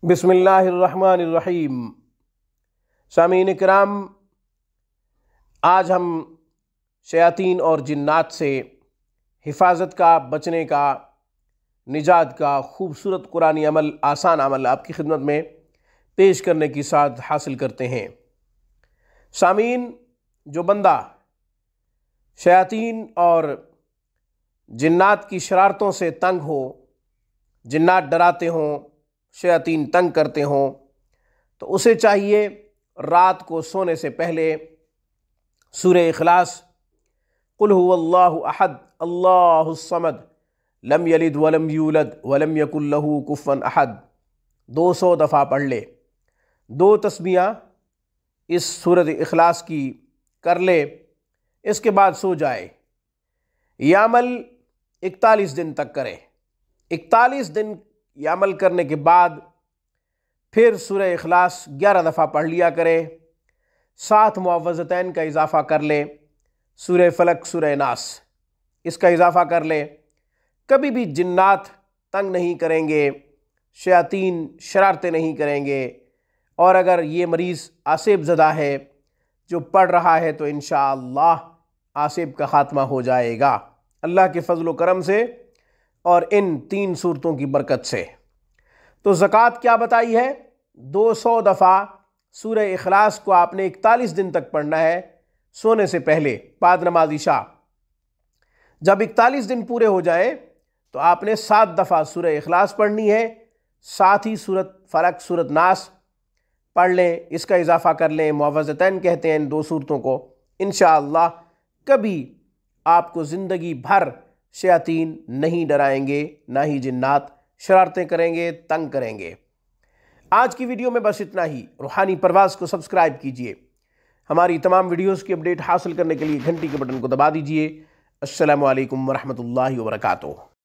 बिस्मिल्लाहिर्रहमानिर्रहीम। सामीन इकराम, आज हम शयातीन और जिन्नात से हिफाजत का, बचने का, निजात का खूबसूरत कुरानी अमल, आसान अमल आपकी खिदमत में पेश करने की साथ हासिल करते हैं। सामीन, जो बंदा शयातीन और जिन्नात की शरारतों से तंग हो, जिन्नात डराते हों, शयातीन तंग करते हों, तो उसे चाहिए रात को सोने से पहले सूरह इखलास, कुल हुवल्लाहु अहद अल्लाहुस समद लम यलिद वलम यूलद वलम यकुल लहू कुफुवन अहद 200 दफ़ा पढ़ ले। 2 तस्बीहां इस सूरह इखलास की कर ले, इसके बाद सो जाए। यह अमल 41 दिन तक करे। 41 दिन यह अमल करने के बाद फिर सूरह इखलास 11 दफ़ा पढ़ लिया करे। 7 मुअव्वज़तैन का इजाफ़ा कर ले, सूरह फलक, सूरह नास, इसका इजाफ़ा कर ले। कभी भी जिन्नात तंग नहीं करेंगे, शयातीन शरारतें नहीं करेंगे। और अगर ये मरीज़ आसेब ज़दा है जो पढ़ रहा है तो इंशाअल्लाह आसेब का ख़ात्मा हो जाएगा अल्लाह के फ़ज़ल व करम से और इन 3 सूरतों की बरकत से। तो ज़कात क्या बताई है? 200 दफ़ा सूरह इखलास को आपने 41 दिन तक पढ़ना है, सोने से पहले बाद नमाज इशा। जब 41 दिन पूरे हो जाए तो आपने 7 दफ़ा सूरह इखलास पढ़नी है, साथ ही सूरत फलक, सूरत नास पढ़ लें, इसका इजाफ़ा कर लें। मुअव्वज़तैन कहते हैं इन 2 सूरतों को। इंशाअल्लाह कभी आपको ज़िंदगी भर शयातीन नहीं डराएंगे, ना ही जिन्नात शरारतें करेंगे, तंग करेंगे। आज की वीडियो में बस इतना ही। रूहानी परवाज़ को सब्सक्राइब कीजिए। हमारी तमाम वीडियोस की अपडेट हासिल करने के लिए घंटी के बटन को दबा दीजिए। अस्सलामु अलैकुम वरहमतुल्लाहि वबरकातुहू।